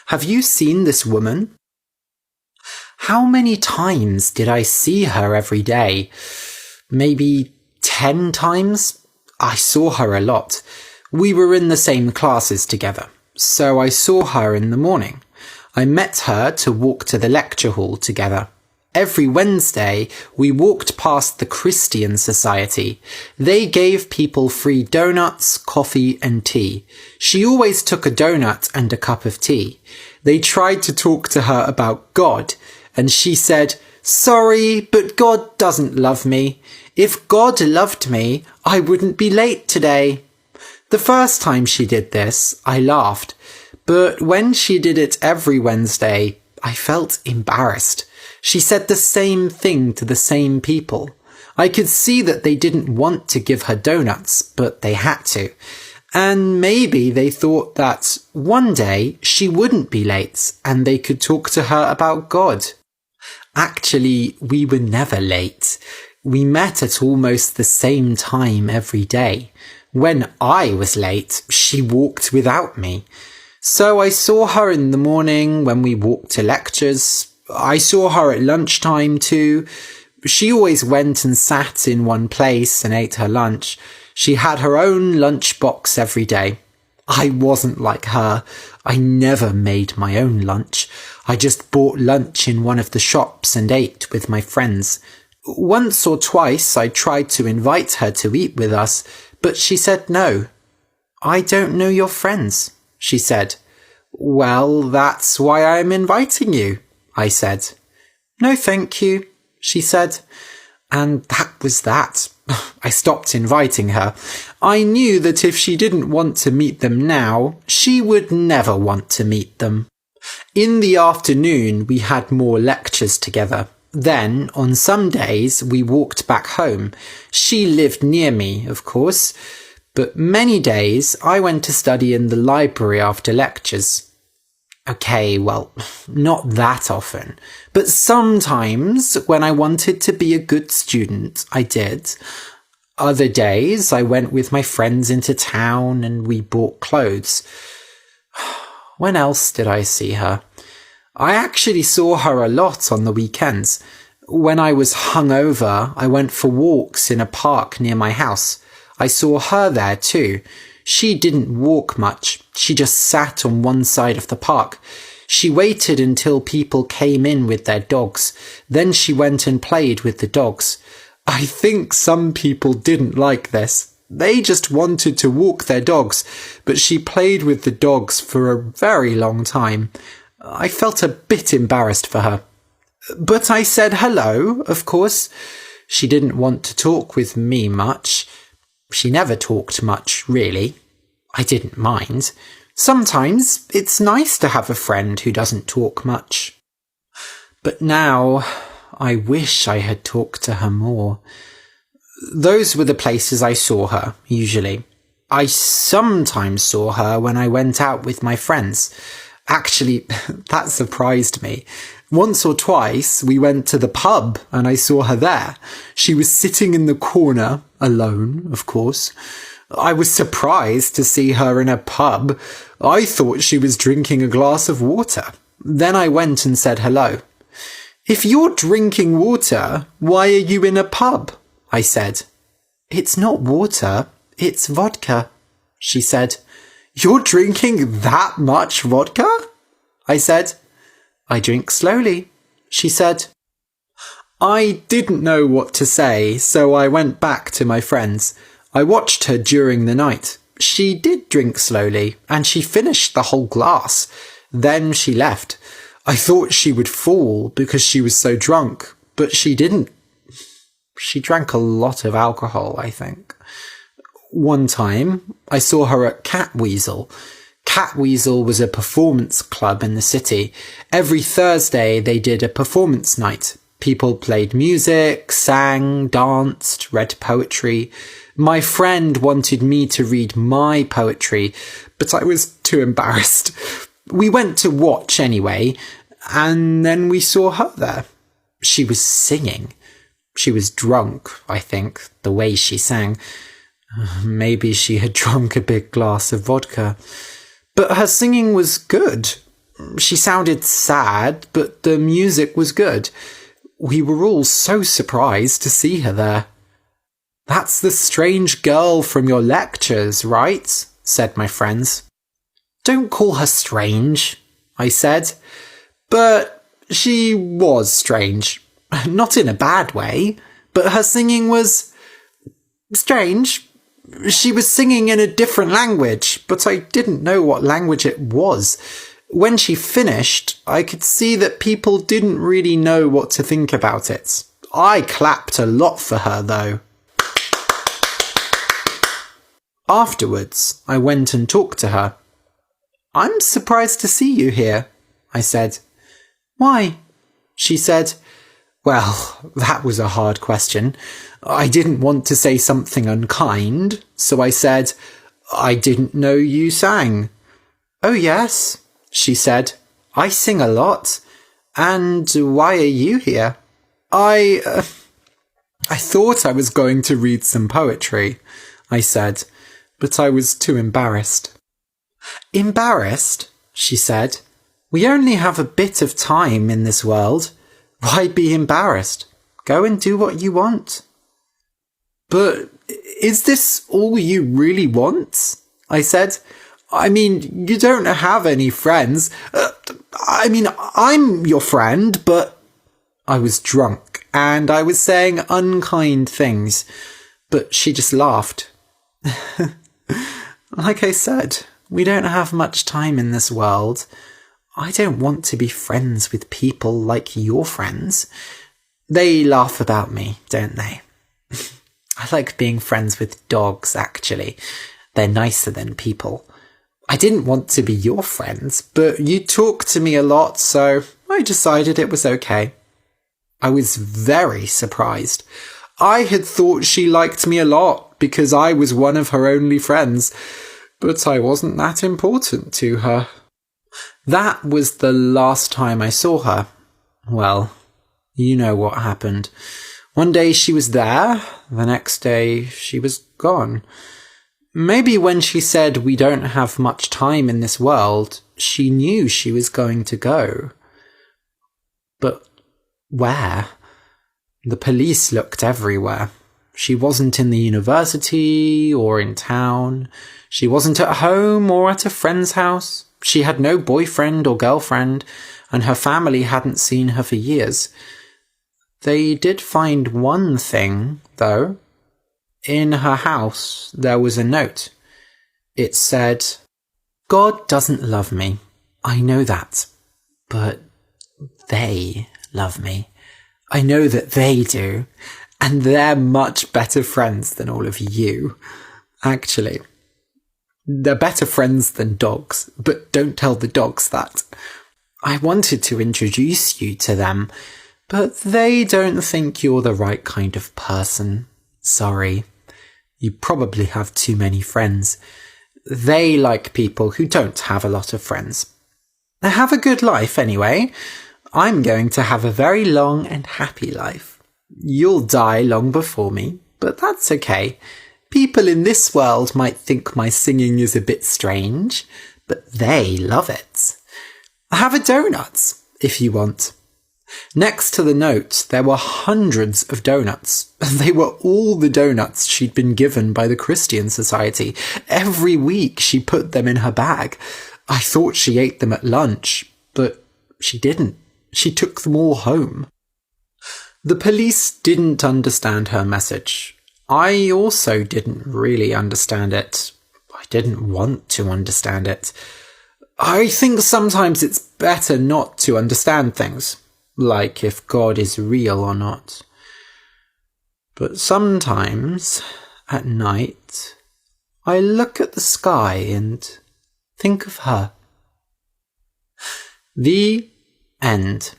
Have you seen this woman? How many times did I see her every day? Maybe 10 times? I saw her a lot. We were in the same classes together, so I saw her in the morning. I met her to walk to the lecture hall together. Every Wednesday, we walked past the Christian Society. They gave people free donuts, coffee and tea. She always took a donut and a cup of tea. They tried to talk to her about God, and she said, "Sorry, but God doesn't love me. If God loved me, I wouldn't be late today." The first time she did this, I laughed. But when she did it every Wednesday, I felt embarrassed. She said the same thing to the same people. I could see that they didn't want to give her donuts, but they had to. And maybe they thought that one day she wouldn't be late and they could talk to her about God. Actually, we were never late. We met at almost the same time every day. When I was late, she walked without me. So I saw her in the morning when we walked to lectures. I saw her at lunchtime too. She always went and sat in one place and ate her lunch. She had her own lunch box every day. I wasn't like her. I never made my own lunch. I just bought lunch in one of the shops and ate with my friends. Once or twice I tried to invite her to eat with us, but she said no. "I don't know your friends," she said. "Well, that's why I'm inviting you," I said. "No, thank you," she said. And that was that. I stopped inviting her. I knew that if she didn't want to meet them now, she would never want to meet them. In the afternoon, we had more lectures together. Then, on some days, we walked back home. She lived near me, of course, but many days I went to study in the library after lectures. Okay, well, not that often, but sometimes when I wanted to be a good student, I did. Other days I went with my friends into town and we bought clothes. When else did I see her? I actually saw her a lot on the weekends. When I was hungover, I went for walks in a park near my house. I saw her there too. She didn't walk much. She just sat on one side of the park. She waited until people came in with their dogs. Then she went and played with the dogs. I think some people didn't like this. They just wanted to walk their dogs, but she played with the dogs for a very long time. I felt a bit embarrassed for her. But I said hello, of course. She didn't want to talk with me much. She never talked much, really. I didn't mind. Sometimes it's nice to have a friend who doesn't talk much. But now, I wish I had talked to her more. Those were the places I saw her, usually. I sometimes saw her when I went out with my friends. Actually, that surprised me. Once or twice, we went to the pub and I saw her there. She was sitting in the corner, alone, of course. I was surprised to see her in a pub. I thought she was drinking a glass of water. Then I went and said hello. "If you're drinking water, why are you in a pub?" I said. "It's not water, it's vodka," she said. "You're drinking that much vodka?" I said. "I drink slowly," she said. I didn't know what to say, so I went back to my friends. I watched her during the night. She did drink slowly, and she finished the whole glass. Then she left. I thought she would fall because she was so drunk, but she didn't. She drank a lot of alcohol, I think. One time, I saw her at Catweasel. Catweasel was a performance club in the city. Every Thursday, they did a performance night. People played music, sang, danced, read poetry. My friend wanted me to read my poetry, but I was too embarrassed. We went to watch anyway, and then we saw her there. She was singing. She was drunk, I think, the way she sang. Maybe she had drunk a big glass of vodka. But her singing was good. She sounded sad, but the music was good. We were all so surprised to see her there. "That's the strange girl from your lectures, right?" said my friends. "Don't call her strange," I said. But she was strange. Not in a bad way, but her singing was strange. She was singing in a different language, but I didn't know what language it was. When she finished, I could see that people didn't really know what to think about it. I clapped a lot for her, though. Afterwards, I went and talked to her. "I'm surprised to see you here," I said. "Why?" she said. Well, that was a hard question. I didn't want to say something unkind, so I said, "I didn't know you sang." "Oh yes," she said. "I sing a lot. And why are you here?" I thought I was going to read some poetry," I said, but I was too embarrassed. "Embarrassed?" she said. "We only have a bit of time in this world. Why be embarrassed? Go and do what you want." "But is this all you really want?" I said. "I mean, you don't have any friends. I'm your friend, but..." I was drunk, and I was saying unkind things, but she just laughed. "Like I said, we don't have much time in this world. I don't want to be friends with people like your friends. They laugh about me, don't they? I like being friends with dogs, actually. They're nicer than people. I didn't want to be your friends, but you talk to me a lot, so I decided it was okay." I was very surprised. I had thought she liked me a lot because I was one of her only friends, but I wasn't that important to her. That was the last time I saw her. Well, you know what happened. One day she was there, the next day she was gone. Maybe when she said we don't have much time in this world, she knew she was going to go. But where? The police looked everywhere. She wasn't in the university or in town. She wasn't at home or at a friend's house. She had no boyfriend or girlfriend, and her family hadn't seen her for years. They did find one thing, though. In her house, there was a note. It said, "God doesn't love me. I know that. But they love me. I know that they do. And they're much better friends than all of you. Actually, they're better friends than dogs, but don't tell the dogs that. I wanted to introduce you to them, but they don't think you're the right kind of person. Sorry. You probably have too many friends. They like people who don't have a lot of friends. Have a good life anyway. I'm going to have a very long and happy life. You'll die long before me, but that's okay. People in this world might think my singing is a bit strange, but they love it. Have a donut, if you want." Next to the note, there were hundreds of donuts. They were all the donuts she'd been given by the Christian Society. Every week she put them in her bag. I thought she ate them at lunch, but she didn't. She took them all home. The police didn't understand her message. I also didn't really understand it. I didn't want to understand it. I think sometimes it's better not to understand things, like if God is real or not. But sometimes, at night, I look at the sky and think of her. The end.